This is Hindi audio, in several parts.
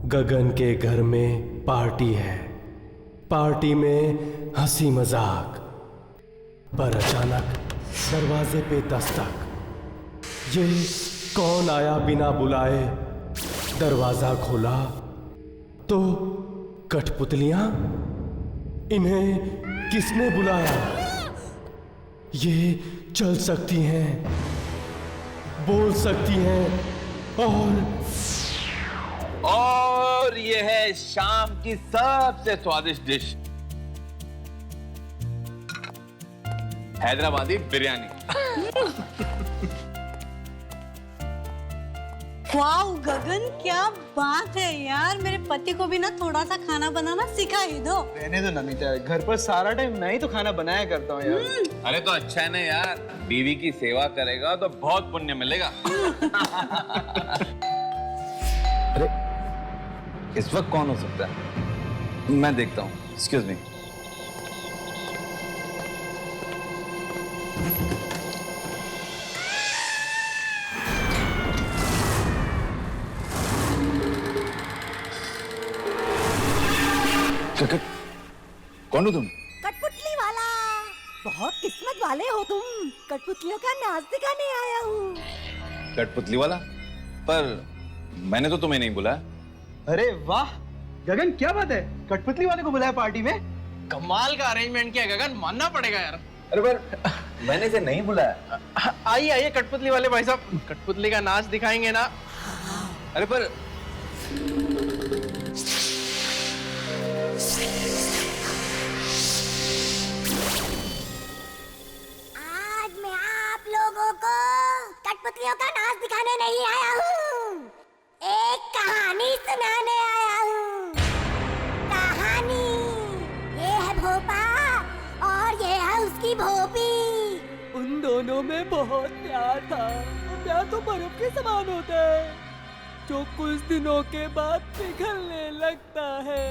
गगन के घर में पार्टी है, पार्टी में हंसी मजाक, पर अचानक दरवाजे पे दस्तक। ये कौन आया बिना बुलाए? दरवाजा खोला तो कठपुतलियां। इन्हें किसने बुलाया? ये चल सकती हैं, बोल सकती हैं और ये है शाम की सबसे स्वादिष्ट डिश, हैदराबादी बिरयानी। वाओ गगन, क्या बात है यार। मेरे पति को भी ना थोड़ा सा खाना बनाना सिखा ही दो। रहने दो नमिता, घर पर सारा टाइम मैं ही तो खाना बनाया करता हूँ यार। अरे तो अच्छा है ना यार, बीवी की सेवा करेगा तो बहुत पुण्य मिलेगा। अरे इस वक्त कौन हो सकता है? मैं देखता हूँ। Excuse me. कौन हो तुम? कठपुतली वाला। बहुत किस्मत वाले हो तुम। कठपुतलियों का नाच दिखाने आया हूँ। कठपुतली वाला? पर मैंने तो तुम्हें नहीं बुलाया। अरे वाह गगन, क्या बात है, कठपुतली वाले को बुलाया पार्टी में? कमाल का अरेंजमेंट किया गगन, मानना पड़ेगा यार। अरे पर मैंने इसे नहीं बुलाया। आइए आइए कठपुतली वाले भाई साहब, कठपुतली का नाच दिखाएंगे ना। अरे पर आज मैं आप लोगों को कठपुतलियों का नाच दिखाने नहीं आया हूँ, एक कहानी सुनाने आया हूँ। कहानी ये है भोपा और ये है उसकी भोपी। उन दोनों में बहुत प्यार था। प्यार तो बर्फ के समान होता है जो कुछ दिनों के बाद पिघलने लगता है।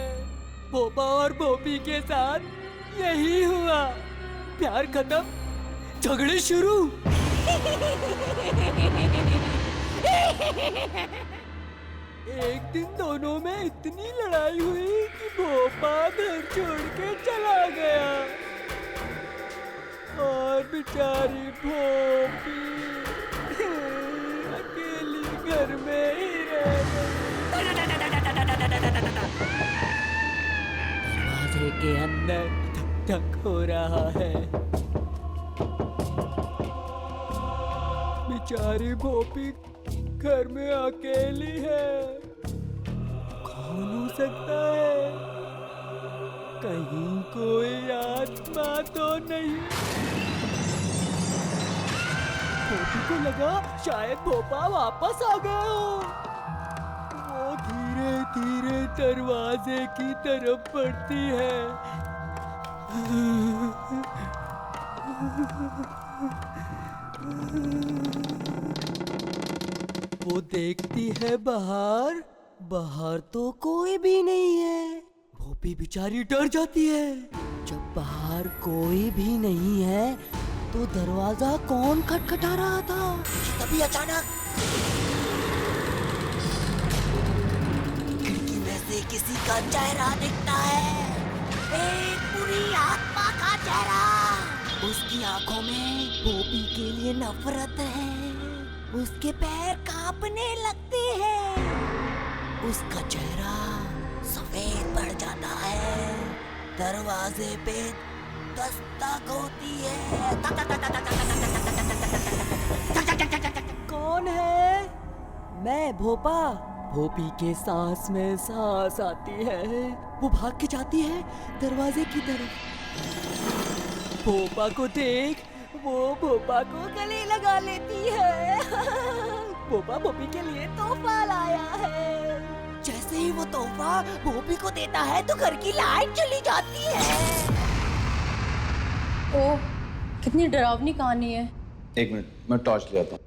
भोपा और भोपी के साथ यही हुआ। प्यार खत्म, झगड़े शुरू। एक दिन दोनों में इतनी लड़ाई हुई कि भोपा घर छोड़ के चला गया और बेचारी भोपी अकेली घर में ही रह गई। दरवाजे के अंदर धक धक हो रहा है। बेचारी भोपी घर में अकेली है। कौन हो सकता है? कहीं कोई आत्मा तो नहीं? भोपी को लगा शायद भोपा वापस आ गया हो। वो धीरे धीरे दरवाजे की तरफ बढ़ती है। वो देखती है बाहर, बाहर तो कोई भी नहीं है। भोपी बेचारी डर जाती है। जब बाहर कोई भी नहीं है तो दरवाजा कौन खटखटा रहा था? तभी अचानक खिड़की में से किसी का चेहरा दिखता है। एक बुरी आत्मा का चेहरा। उसकी आंखों में भोपी के लिए नफरत है। उसके पैर कांपने लगते हैं। उसका चेहरा सफेद पड़ जाता है। दरवाजे पे दस्तक होती है। कौन है? मैं भोपा। भोपी के सांस में सांस आती है। वो भाग के जाती है दरवाजे की तरफ। भोपा को देख वो भोपा को गले लगा लेती है। भोपा भोपी के लिए तोहफा लाया है। जैसे ही वो तोहफा भोपी को देता है तो घर की लाइट चली जाती है। ओह, कितनी डरावनी कहानी है। एक मिनट, मैं टॉर्च ले आता हूँ।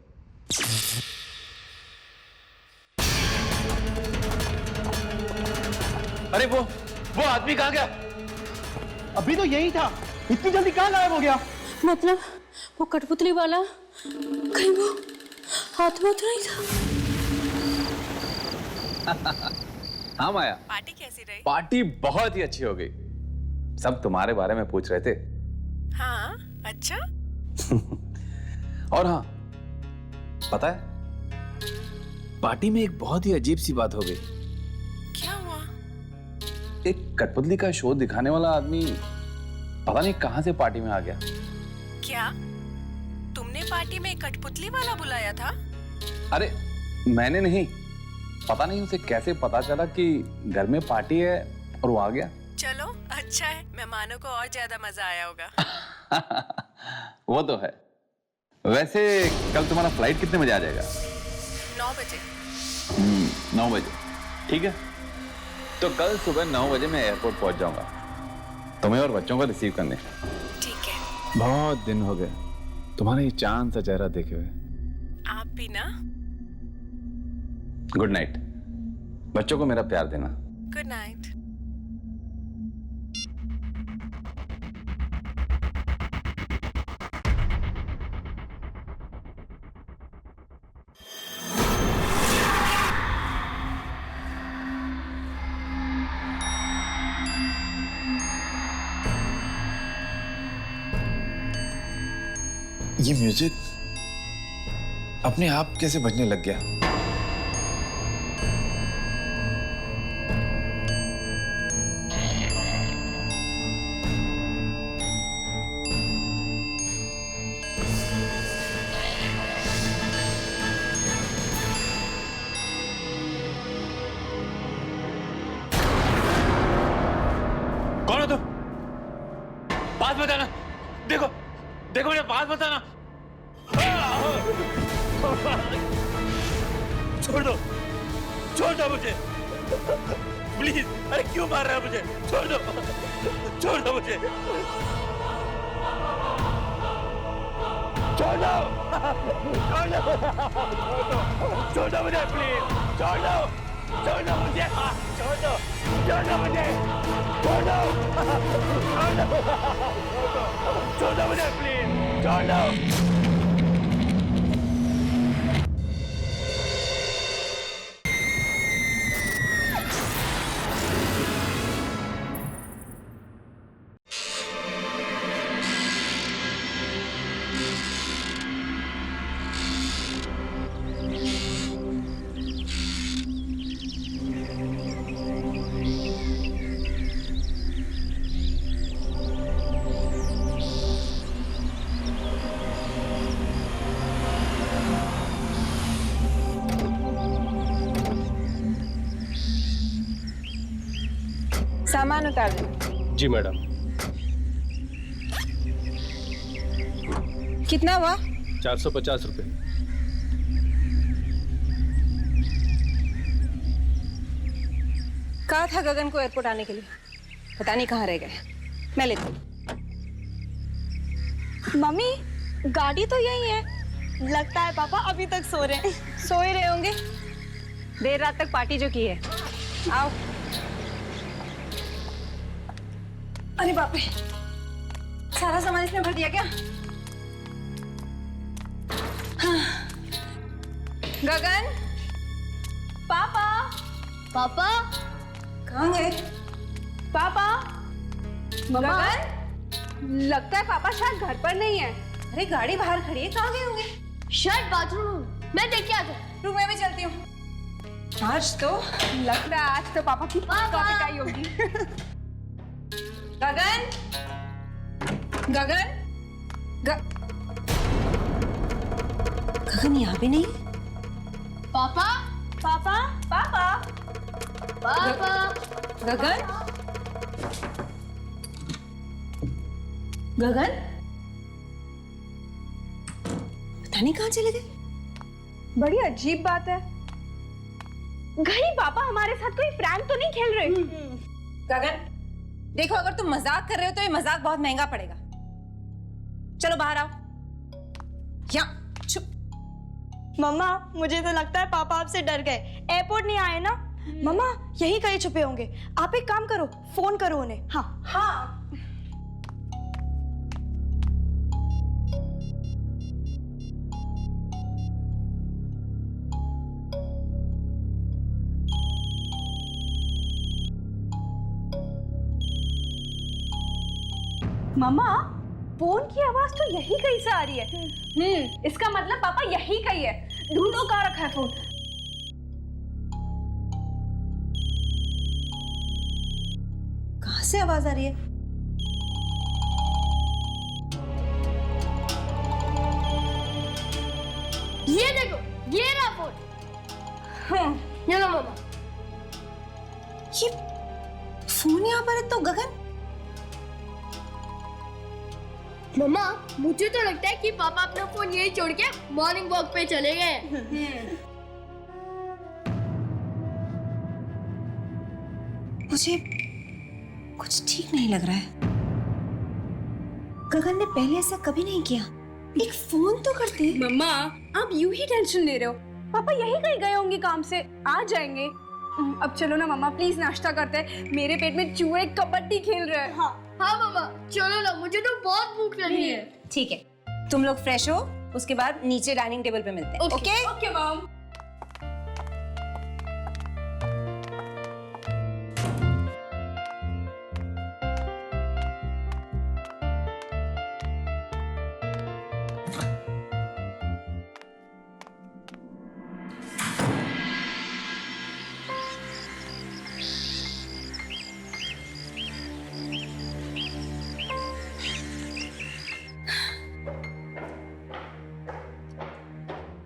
अरे वो आदमी कहाँ गया? अभी तो यही था, इतनी जल्दी कहाँ गायब हो गया? मतलब वो कठपुतली वाला कहीं वो आत्मा तो नहीं था? हाँ माया, पार्टी कैसी रही? पार्टी बहुत ही अच्छी हो गई। सब तुम्हारे बारे में पूछ रहे थे। हाँ, अच्छा। और हाँ, पता है पार्टी में एक बहुत ही अजीब सी बात हो गई। क्या हुआ? एक कठपुतली का शो दिखाने वाला आदमी पता नहीं कहां से पार्टी में आ गया। क्या तुमने पार्टी में कठपुतली वाला बुलाया था? अरे मैंने नहीं, पता नहीं उसे कैसे पता चला कि घर में पार्टी है और वो आ गया। चलो अच्छा है, मेहमानों को और ज्यादा मजा आया होगा। वो तो है। वैसे कल तुम्हारा फ्लाइट कितने बजे आ जाएगा? 9 बजे। 9 बजे, ठीक है। तो कल सुबह 9 बजे मैं एयरपोर्ट पहुंच जाऊंगा तुम्हें और बच्चों को रिसीव करने। ठीक है। बहुत दिन हो गए तुम्हारा ये चांद सा चेहरा देखे हुए। आप भी ना। Good night. बच्चों को मेरा प्यार देना। Good night. ये म्यूजिक अपने आप कैसे बजने लग गया? कौन हो तुम? बात बताना। देखो देखो मुझे बात बताना। छोड़ दो मुझे प्लीज। अरे क्यों मार रहा है मुझे? छोड़ दो मुझे। छोड़ दो मुझे प्लीज। छोड़ दो मुझे। छोड़ दो मुझे प्लीज। छोड़ दो। सामान उतार दे। जी मैडम। कितना हुआ? 450 रुपए। कहा था गगन को एयरपोर्ट आने के लिए, पता नहीं कहाँ रह गए। मैं लेती हूँ। मम्मी गाड़ी तो यही है। लगता है पापा अभी तक सो रहे हैं। सो ही रहे होंगे, देर रात तक पार्टी जो की है। आओ। अरे बाप रे, सारा सामान इसने भर दिया क्या? हाँ। गगन, पापा पापा कहाँ गए? पापा, गगन, लगता है पापा शायद घर पर नहीं है। अरे गाड़ी बाहर खड़ी है, कहाँ गए होंगे? शायद बाथरूम। मैं देख के आता हूँ। रुक, मैं भी चलती हूँ। आज तो लगता है आज तो पापा की पापा। पिटाई होगी। गगन, गगन, गगन यहाँ भी नहीं। पापा पापा पापा, पापा गगन, गगन, पता नहीं कहाँ चले गए। बड़ी अजीब बात है। कहीं पापा हमारे साथ कोई प्रैंक तो नहीं खेल रहे? गगन, देखो अगर तुम मजाक कर रहे हो तो ये मजाक बहुत महंगा पड़ेगा। चलो बाहर आओ। यहाँ चुप। मम्मा मुझे तो लगता है पापा आपसे डर गए। एयरपोर्ट नहीं आए ना। मम्मा यहीं कहीं छुपे होंगे। आप एक काम करो, फोन करो उन्हें। हाँ हाँ। मम्मा फोन की आवाज तो यही कहीं से आ रही है। इसका मतलब पापा यही कहीं है। ढूंढो कहाँ रखा है फोन। कहाँ से आवाज आ रही है? ये देखो, ये रहा फोन। ये लो मम्मा। ये फोन यहाँ पर है तो गगन। मम्मा मुझे तो लगता है कि पापा अपना फोन यही छोड़ के मॉर्निंग वॉक पे चले गए। मुझे कुछ ठीक नहीं लग रहा है। गगन ने पहले ऐसा कभी नहीं किया। एक फोन तो करते। मम्मा आप यूं ही टेंशन ले रहे हो। पापा यही कहीं गए होंगे काम से, आ जाएंगे। अब चलो ना मम्मा, प्लीज नाश्ता करते हैं। मेरे पेट में चूहे कबड्डी खेल रहे हैं। हाँ मम्मा चलो ना, मुझे तो बहुत भूख लगी है। ठीक है, तुम लोग फ्रेश हो, उसके बाद नीचे डाइनिंग टेबल पे मिलते हैं। Okay okay mom.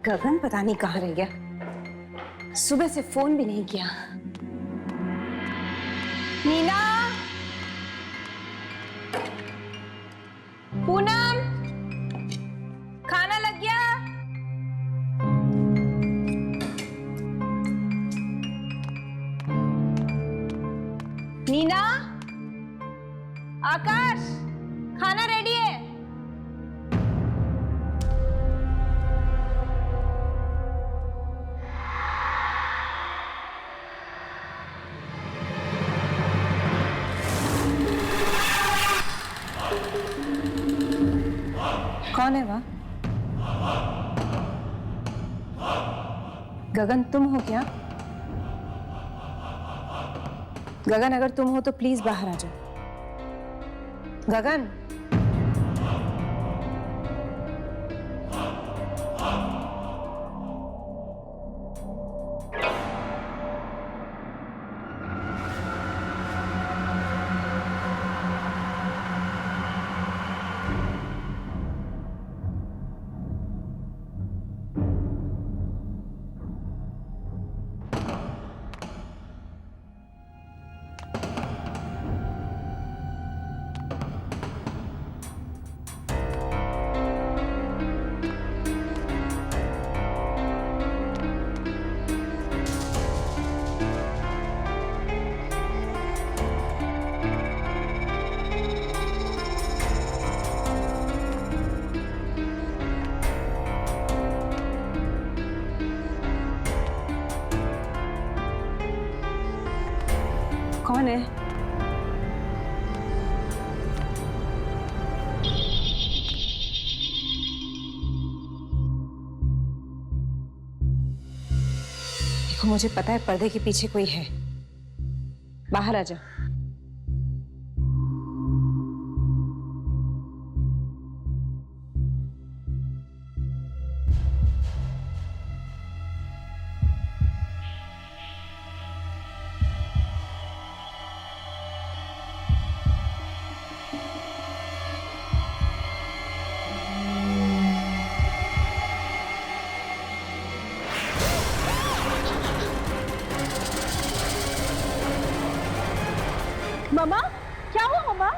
गगन पता नहीं कहाँ रह गया। सुबह से फोन भी नहीं किया। नीना, पूनम, खाना लग गया? नीना, आकाश, खाना रेडी है? कौन है वह? गगन तुम हो क्या? गगन अगर तुम हो तो प्लीज बाहर आ जाओ। गगन, कौन है? देखो मुझे पता है पर्दे के पीछे कोई है। बाहर आ जाओ। मम्मा क्या हुआ? मम्मा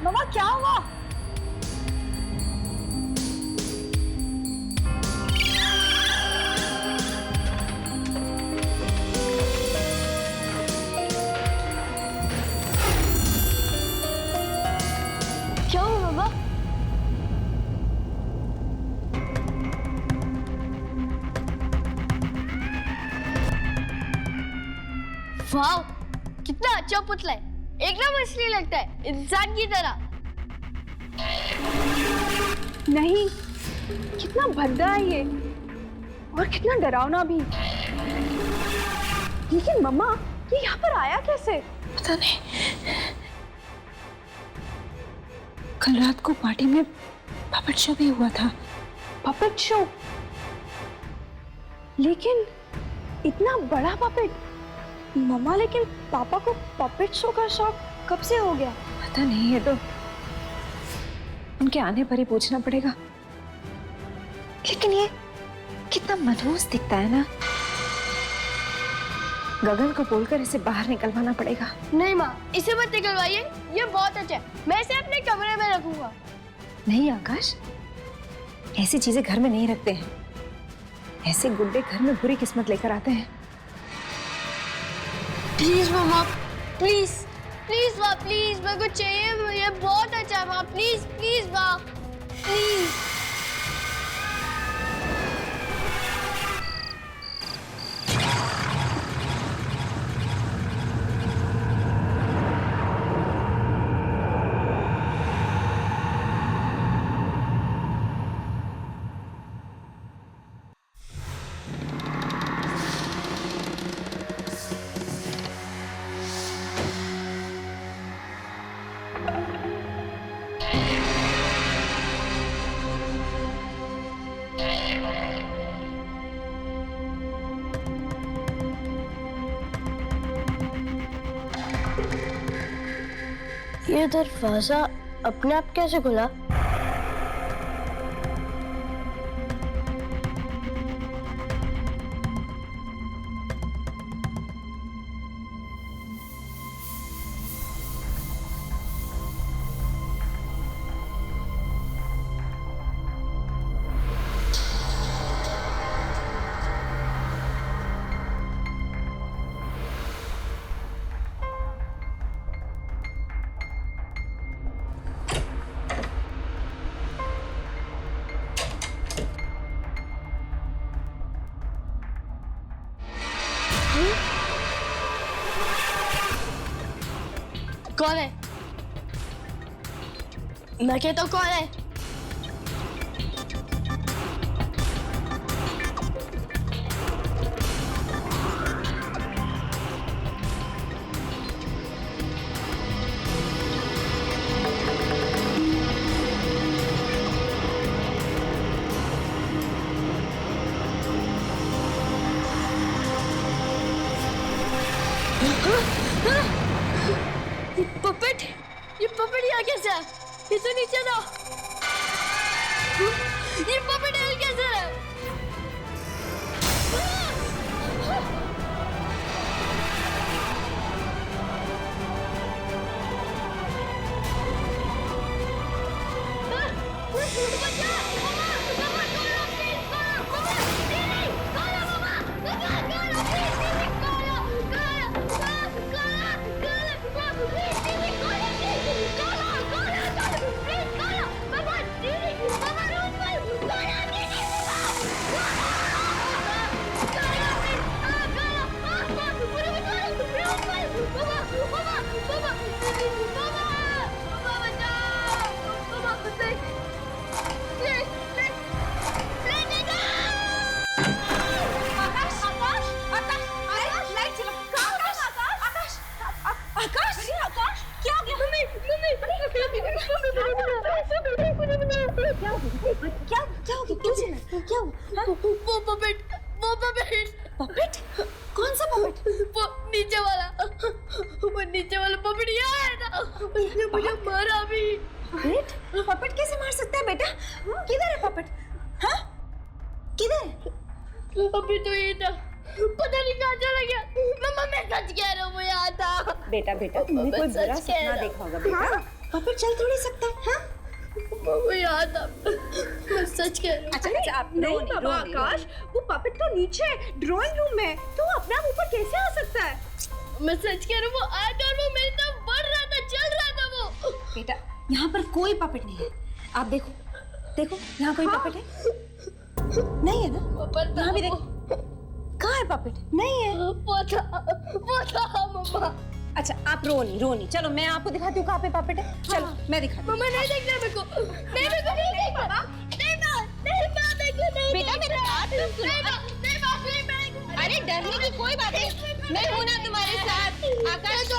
मम्मा क्या हुआ? क्या हुआ मम्मा? वाह कितना अच्छा पुतला है, एकदम असली लगता है, इंसान की तरह। नहीं, कितना भद्दा है ये और कितना डरावना भी। लेकिन मम्मा ये यहाँ पर आया कैसे? पता नहीं। कल रात को पार्टी में पपेट शो भी हुआ था। Puppet show? लेकिन इतना बड़ा पपेट? मम्मा, लेकिन पापा को पपेट शो का शौक कब से हो गया? पता नहीं, है तो उनके आने पर ही पूछना पड़ेगा। लेकिन ये कितना मनहूस दिखता है ना। गगन को बोलकर इसे बाहर निकलवाना पड़ेगा। नहीं माँ, इसे मत निकलवाइए, ये बहुत अच्छा है। मैं इसे अपने कमरे में रखूंगा। नहीं आकाश, ऐसी चीजें घर में नहीं रखते हैं। ऐसे गुड्डे घर में बुरी किस्मत लेकर आते हैं। प्लीज मम्मा, प्लीज प्लीज माँ, प्लीज मेरे को चाहिए, ये बहुत अच्छा है माँ। प्लीज प्लीज माँ, प्लीज। ये दरवाजा अपने आप कैसे खुला? कौन है? मैं कहता हूँ कौन है? ये पपेट यहाँ कैसे है? ये तो नीचे था। ये पपेट हिल कैसे है? पपेट? कौन सा पपेट? वो नीचे वाला पपेट यहाँ है ना। उसने मुझे मारा भी। पपेट कैसे मार सकता है बेटा? किधर है पपेट? हाँ, किधर है? अभी तो ये था, पता नहीं कहाँ चला गया। मम्मा मैं सच कह रहा हूँ, वो यहाँ था। बेटा तुमने कोई बुरा सपना देखा होगा बेटा। पपेट चल थोड़ी सकता है। हाँ, वो यहाँ था, मैं सच कह रहा हूँ। अच्छा आप नहीं बाबा आकाश, वो पपेट तो नीचे ड्राइंग रूम में, तो अपने आप ऊपर कैसे आ सकता है? मैं सच कह रहा हूँ, वो आया था और वो मेरी तरफ बढ़ रहा था, चल रहा था वो। बेटा यहाँ पर कोई पपेट नहीं है। आप देखो यहाँ कोई पपेट है? नहीं है ना? यहाँ भी देखो। कहाँ है पपेट? नहीं है। वो था मम्मा। अच्छा आप रो नहीं, चलो मैं आपको दिखाती हूँ कहाँ पे पपेट है। चलो मैं दिखाती हूँ। मम्मा नहीं देखना मेरे को। नहीं देखना। बेटा मेरी बात तो सुनो। अरे डरने की कोई बात नहीं, मैं हूँ ना तुम्हारे साथ। आकाश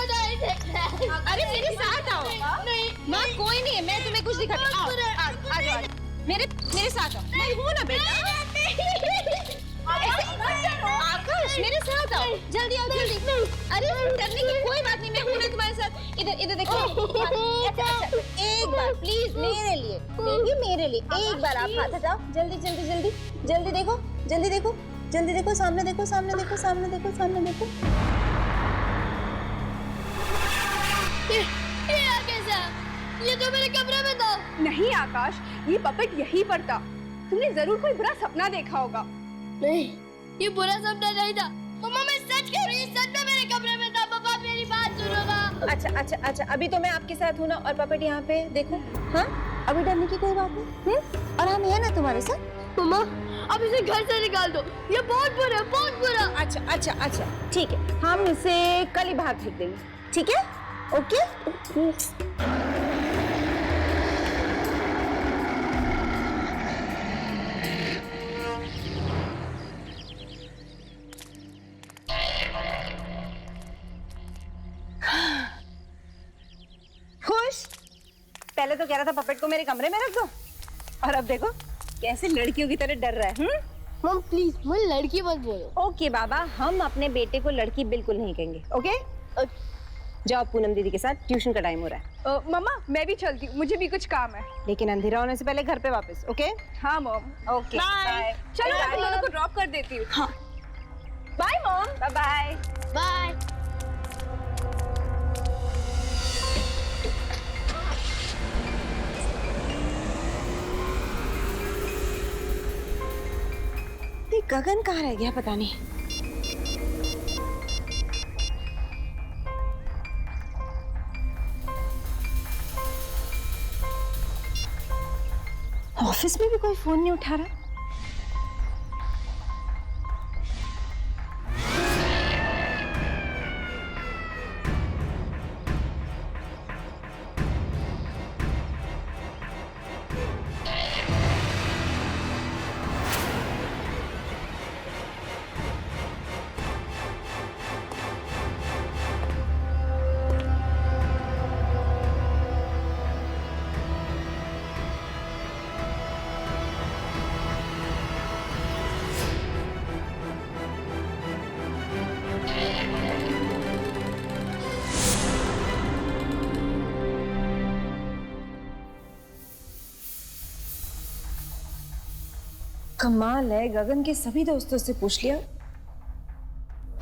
अरे मेरे साथ आओ। नहीं माँ कोई नहीं है, मैं तुम्हें कुछ दिखा के आओ आ जाओ मेरे साथ आओ। मैं हूँ ना बेटा। आकाश मेरे साथ आओ, जल्दी आओ जल्दी। अरे डरने की कोई बात नहीं, मैं हूँ ना तुम्हारे साथ। इधर देखो। अच्छा एक बार प्लीज मेरे लिए, मेरे लिए एक बार आप हाथ हटाओ। जल्दी जल्दी जल्दी जल्दी देखो, जल्दी देखो, जल्दी देखो, सामने देखो, सामने देखो, सामने देखो, सामने देखो। ये तो मेरे कमरे में था। नहीं आकाश, ये पपेट यहीं पर था। तुमने जरूर कोई बुरा सपना देखा होगा। नहीं, ये बुरा सपना नहीं था। मम्मा मैं सच कह रही हूँ, सच में मेरे कमरे में था। पापा मेरी बात सुनोगा। अच्छा अभी तो मैं आपके साथ हूँ ना, और पपेट यहाँ पे देखो। हाँ अभी डरने की कोई बात नहीं। और हम हैं ना तुम्हारे साथ। मम्मा अब इसे घर से निकाल दो, ये बहुत बुरा है, बहुत बुरा। अच्छा ठीक है, हम इसे कल ही बाहर फेंक देंगे, ठीक है? ओके। खुश? पहले तो कह रहा था पपेट को मेरे कमरे में रख दो, और अब देखो कैसे लड़कियों की तरह डर रहा है। मम प्लीज मुझे लड़की मत बोलो। ओके बाबा, हम अपने बेटे को लड़की बिल्कुल नहीं कहेंगे। ओके जाओ, पूनम दीदी के साथ ट्यूशन का टाइम हो रहा है। मम्मा मैं भी चलती हूँ, मुझे भी कुछ काम है। लेकिन अंधेरा होने से पहले घर पे वापस। ओके हाँ मॉम। Okay bye. चलो मैं तुम दोनों को ड्रॉप कर देती हूँ। हाँ bye mom. Bye bye bye. Gagan कहाँ रह गया पता नहीं। ऑफिस में भी कोई फोन नहीं उठा रहा। कमाल है, गगन के सभी दोस्तों से पूछ लिया,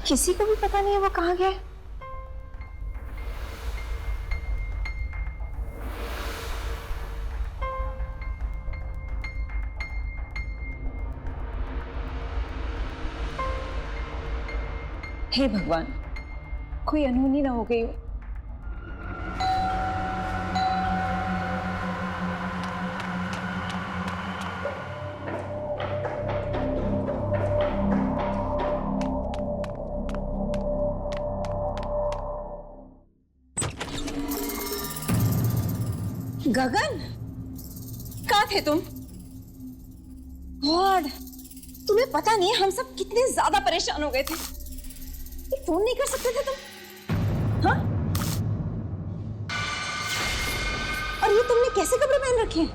किसी को भी पता नहीं है वो कहाँ गया। हे भगवान, कोई अनहोनी ना हो गई हो। गगन कहाँ थे तुम? गॉड, तुम्हें पता नहीं हम सब कितने ज्यादा परेशान हो गए थे। फोन नहीं कर सकते थे तुम? हाँ? और ये तुमने कैसे कपड़े पहन रखे हैं?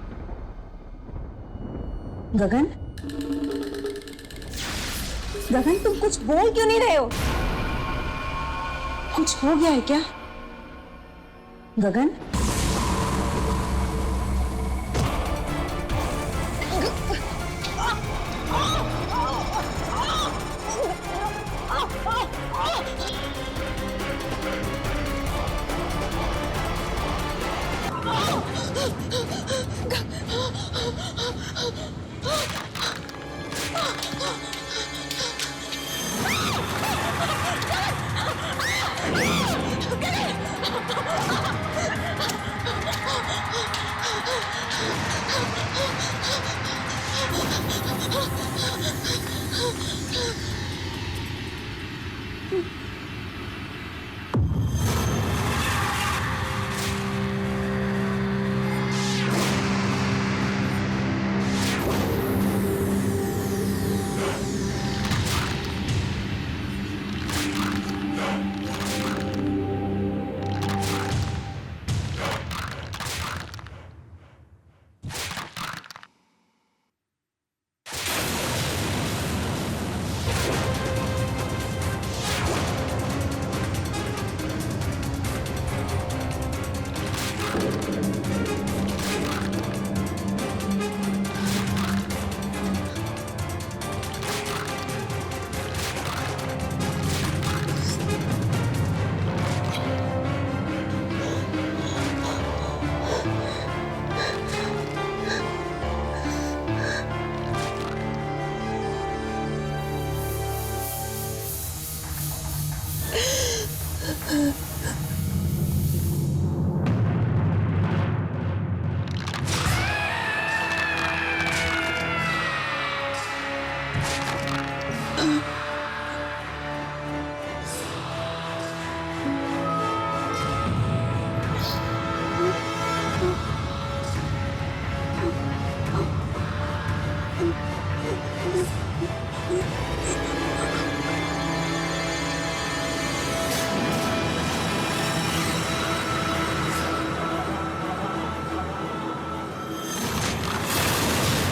गगन, गगन तुम कुछ बोल क्यों नहीं रहे हो? कुछ हो गया है क्या? गगन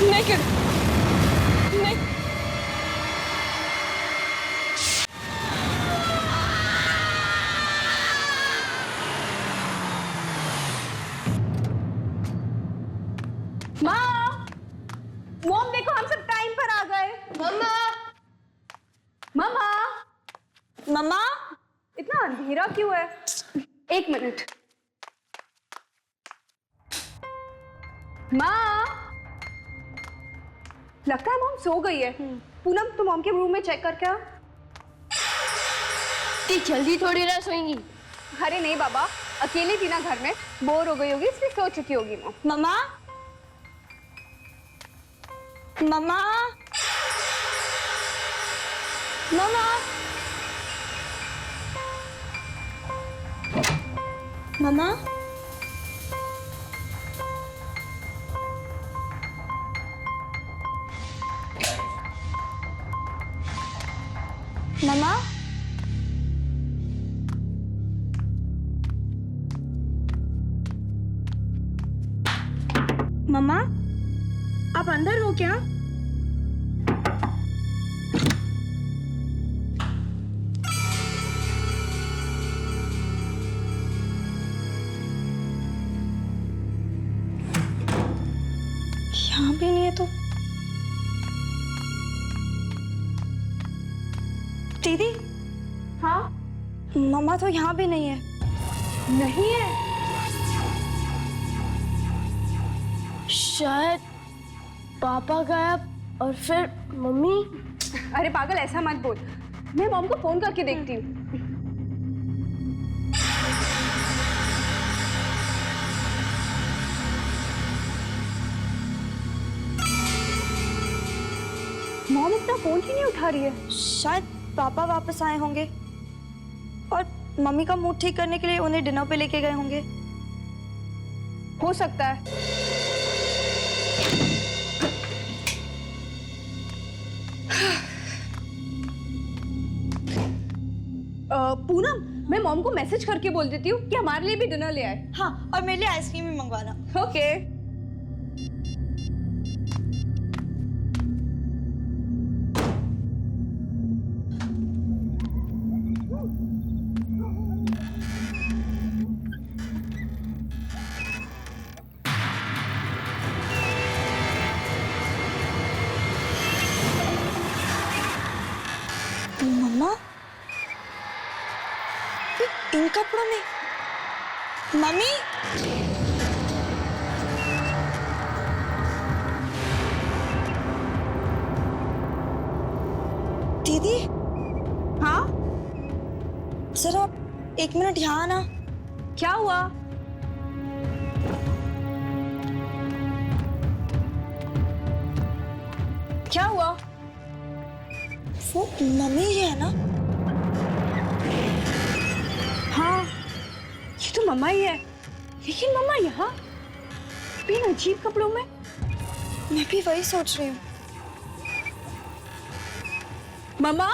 Naked. Naked. मॉम देखो हम सब टाइम पर आ गए। मम्मा मम्मा मम्मा इतना अंधेरा क्यों है? एक मिनट। माँ लगता है मॉम सो गई है। पूनम तुम मॉम के रूम में चेक करके आओ। जल्दी थोड़ी ना सोएंगी। अरे नहीं बाबा, अकेली थी ना घर में, बोर हो गई होगी इसलिए सो चुकी होगी मॉम। मम्मा मम्मा मम्मा मम्मा मम्मा मम्मा आप अंदर हो क्या? यहाँ भी नहीं है तो दीदी। हाँ मम्मा तो यहाँ भी नहीं है। नहीं है? शायद पापा गायब और फिर मम्मी। अरे पागल ऐसा मत बोल, मैं मॉम को फोन करके देखती हूँ। मॉम इतना फोन क्यों नहीं उठा रही है? शायद पापा वापस आए होंगे और मम्मी का मूड ठीक करने के लिए उन्हें डिनर पे लेके गए होंगे। हो सकता है। पूनम मैं मॉम को मैसेज करके बोल देती हूँ कि हमारे लिए भी डिनर ले आए। हाँ, और मेरे लिए आइसक्रीम भी मंगवाना। ओके। मम्मा इन कपड़ों में? मम्मी दीदी। हाँ जरा एक मिनट यहाँ आना। क्या हुआ? क्या हुआ? वो मम्मी ही है ना? हाँ ये तो मम्मा ही है, लेकिन मम्मा यहाँ इन अजीब कपड़ों में। मैं भी वही सोच रही हूँ। मम्मा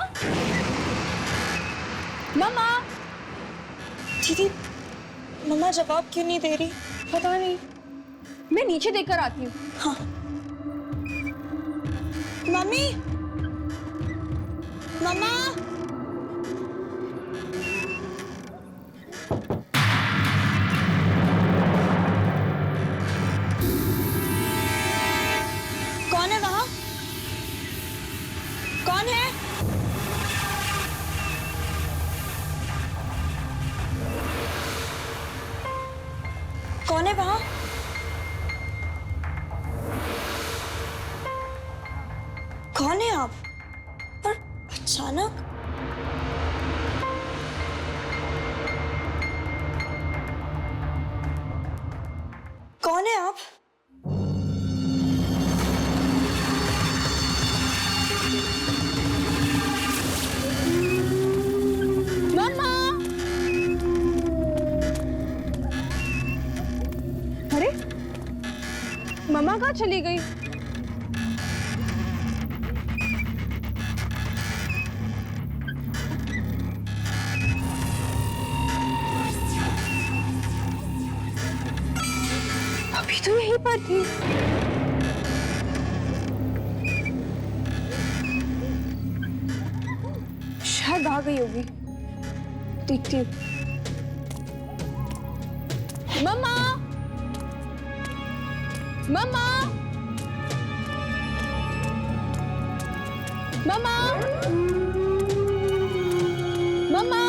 मम्मा दीदी मम्मा जवाब क्यों नहीं दे रही? पता नहीं, मैं नीचे देखकर आती हूँ। हाँ मम्मी मम्मा कौन है वहां? कौन है? कौन है वहां? कौन है आप? और अचानक मम्मा कहाँ चली गई? अभी तो यहीं पर थी। शायद आ गई होगी, देखती हूँ। मम्मा, मम्मा, मम्मा, मम्मा,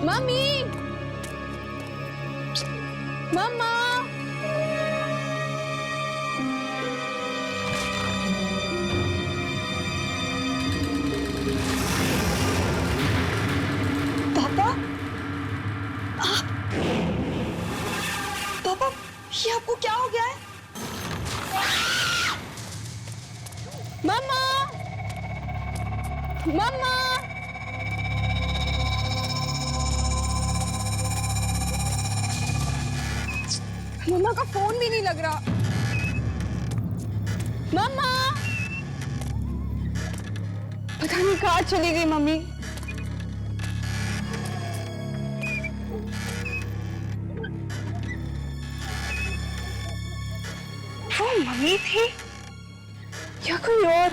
मम्मी, मम्मा। पापा, पापा, ये आपको क्या हो गया है? मम्मा, मम्मा, मम्मा का फोन भी नहीं लग रहा। मम्मा, पता नहीं कहाँ चली गई मम्मी। वो मम्मी थी या कोई और?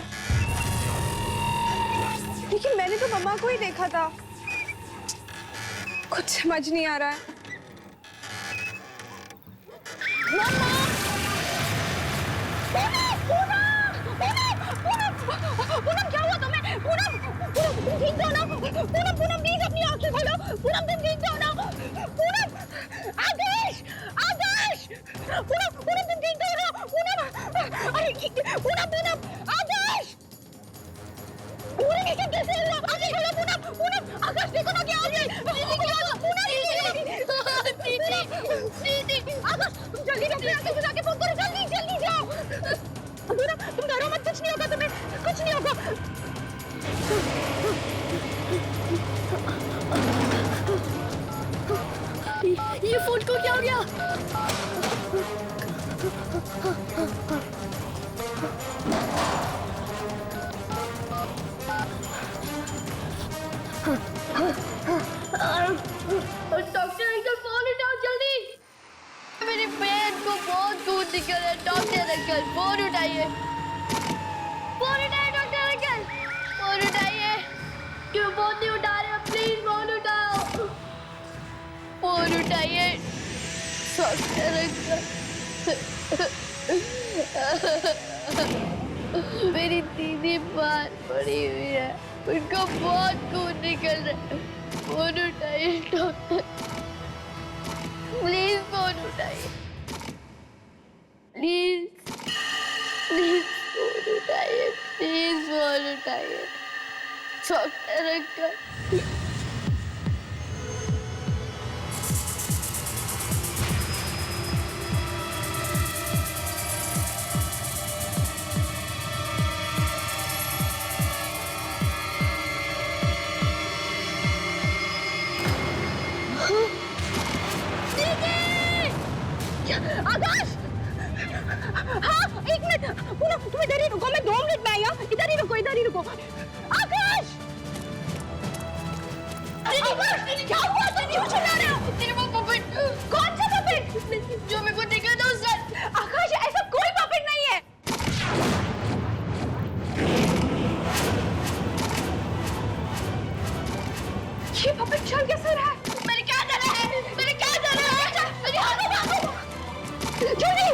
लेकिन मैंने तो मम्मा को ही देखा था। कुछ समझ नहीं आ रहा है। मम्मा! पूनम, क्या हुआ तुम्हें? पूनम, तुम ठीक हो ना? पूनम प्लीज अपनी आंखें खोलो। पूनम तुम ठीक हो ना? पूनम, आदेश, आदेश, पूनम तुम ठीक हो ना? अरे पूनम, आदेश, पूनम ये कैसे हुआ? आगे खोलो पूनम, आकाश देखो ना क्या हो गया? आकाश तुम जल्दी डॉक्टर को जाके फोन करो, जल्दी जाओ। तुम डरो मत, कुछ नहीं होगा तुम्हें, कुछ नहीं होगा। ये फोन को क्या हो गया? डॉक्टर अंकल फोन उठाओ जल्दी। मेरी पेट को बहुत खून निकल रहा है। डॉक्टर अंकल फोन उठाइए, डॉक्टर अंकल फोन उठाइए। क्यों फोन नहीं उठा रहे? प्लीज फोन उठाओ, फोन उठाइए डॉक्टर अंकल। मेरी दीदी बाहर पड़ी हुई है, उनको बहुत खून निकल रहा है। फोन उठाइए डॉक्टर, प्लीज फोन उठाइए, प्लीज फोन उठाइए, प्लीज फोन उठाइए डॉक्टर अंकल। आकाश! हाँ, एक मिनट, पूनम तुम इधर ही रुको, मैं 2 मिनट में आई हूँ। इधर ही रुको। आकाश! क्या हुआ? तुम क्यों चिल्ला रहे हो? तेरे वो पपेट। कौन सा पपेट? जो मेरे को दिखा था उस रात। आकाश, ऐसा कोई पपेट नहीं है। ये पपेट चल कैसे रहा है? मेरे क्या कर रहा है? जल्दी!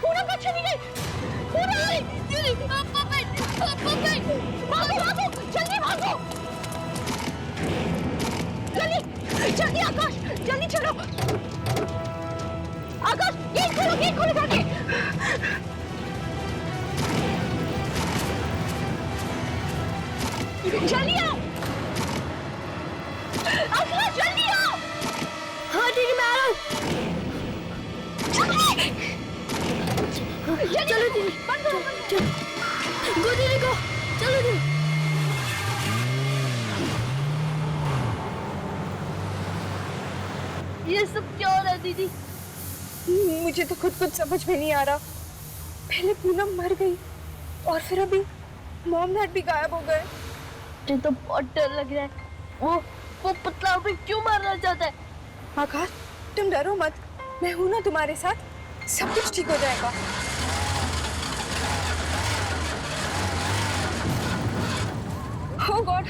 पूनम कहाँ चली गई? भागो, जल्दी भागो! जल्दी आकाश, जल्दी चलो! आकाश, गेट खोलो जाके! जल्दी आओ! आकाश जल्दी आओ! हाँ ठीक है मैं आ रहा हूँ। चलो दीदी, बंद करो। दीदी को चलो दीदी। ये सब क्या हो रहा है दीदी? मुझे तो खुद कुछ समझ में नहीं आ रहा। पहले पूनम मर गई और फिर अभी मॉम डैड भी गायब हो गए। मुझे तो बहुत डर लग रहा है। वो पुतला हमें क्यों मारना चाहता है? आकाश तुम डरो मत, मैं हूं ना तुम्हारे साथ, सब कुछ ठीक हो जाएगा। ओह गॉड,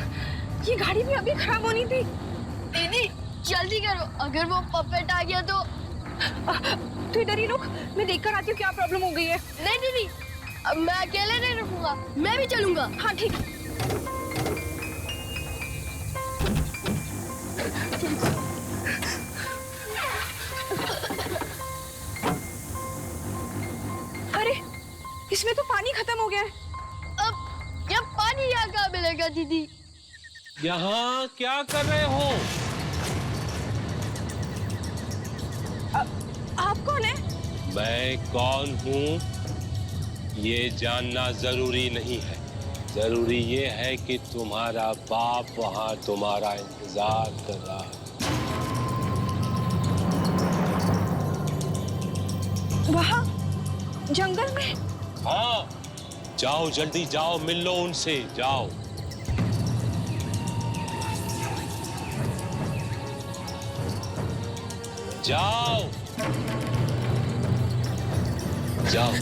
ये गाड़ी भी अभी खराब होनी थी। दीदी जल्दी करो, अगर वो पपेट आ गया तो। तू इधर ही रुक, मैं देखकर आती हूँ क्या प्रॉब्लम हो गई है। नहीं दीदी, अब मैं अकेले नहीं रुकूंगा, मैं भी चलूंगा। हाँ ठीक। अरे इसमें तो पानी खत्म हो गया है। अब क्या पानी यहाँ कहाँ मिलेगा दीदी? यहाँ क्या कर रहे हो? आप कौन है? मैं कौन हूँ ये जानना जरूरी नहीं है। जरूरी ये है कि तुम्हारा बाप वहाँ तुम्हारा इंतजार कर रहा है। वहाँ जंगल में? हाँ, जाओ जल्दी जाओ, मिल लो उनसे, जाओ। जाओ जाओ।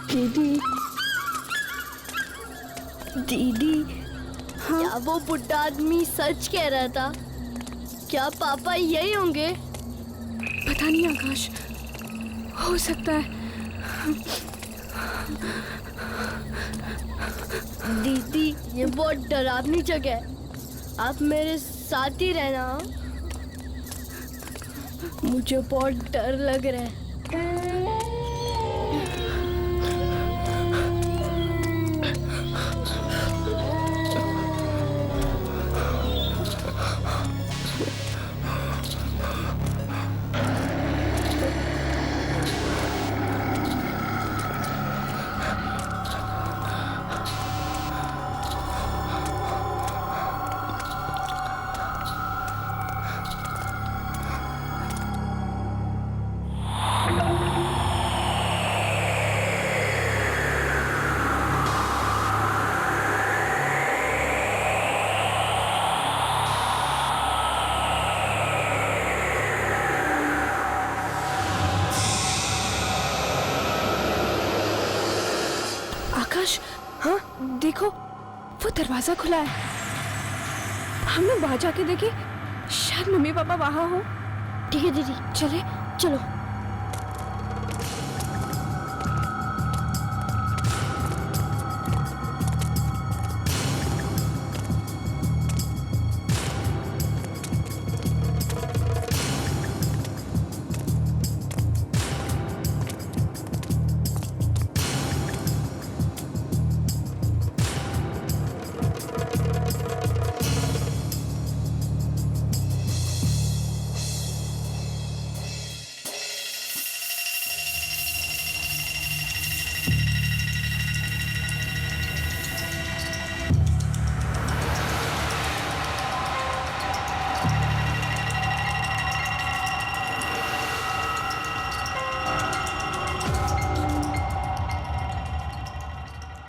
दीदी दीदी, हाँ? क्या वो बुढ़ा आदमी सच कह रहा था? क्या पापा यही होंगे? पता नहीं आकाश, हो सकता है। दीदी ये बहुत डरावनी जगह है, आप मेरे साथ ही रहना। मुझे बहुत डर लग रहा है। आकाश, हाँ देखो वो दरवाजा खुला है। हम लोग बाहर जाके देखें, शायद मम्मी पापा वहां हो। ठीक है दीदी, चले चलो।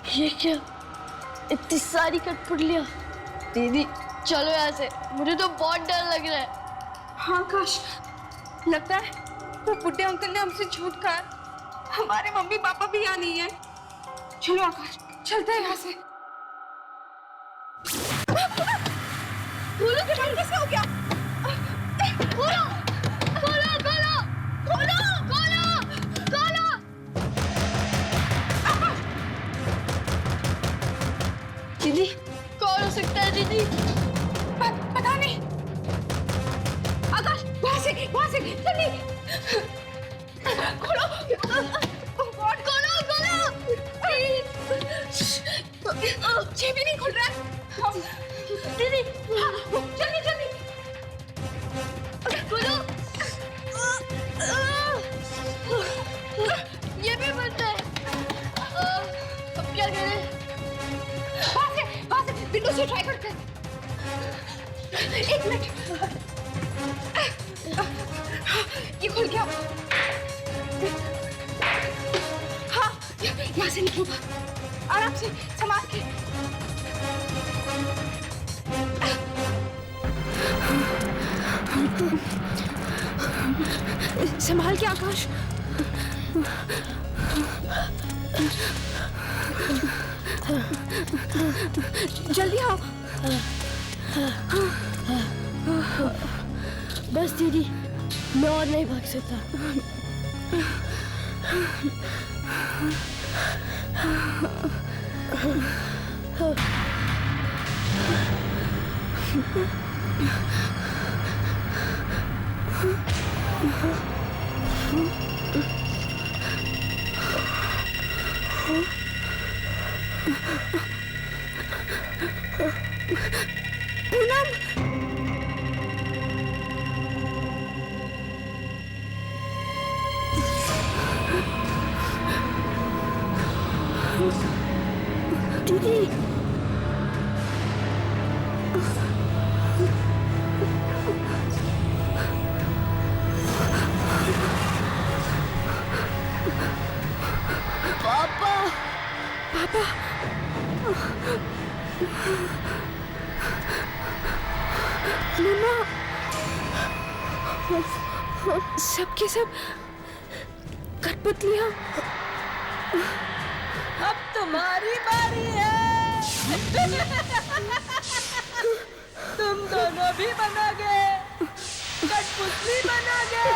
ये क्या, इतनी सारी कठपुतलियां? दीदी चलो यहाँ से, मुझे तो बहुत डर लग रहा है। हाँ आकाश, लगता है वो बुढ़े अंकल ने हमसे झूठ कहा। हमारे मम्मी पापा भी यहाँ नहीं है। चलो आकाश, चलते हैं यहाँ से। खोलो, कैसे हो गया? खोलो खोलो खोलो खोलो खोलो खोलो। दीदी कौन हो सकता है दीदी? पता नहीं। आकाश वहां से जल्दी खोलो। खोलो खोलो ये भी नहीं खुल रहा है। दीदी जल्दी खोलो। विंडो से ट्राई करते हैं। एक मिनट, ये खुल गया। हाँ, यहाँ से निकलूंगा, आराम से, संभाल के। संभाल के आकाश। जल्दी आओ। बस दीदी, मैं और नहीं भाग सकता। दीदी, पापा, पापा, मम्मा, सबके सब कठपुतलियाँ। अब तुम्हारी बारी है। तुम दोनों भी बनोगे, कठपुतली बनोगे।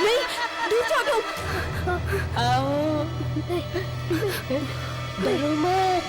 नहीं, दूर जाओ। आओ, डरो मत।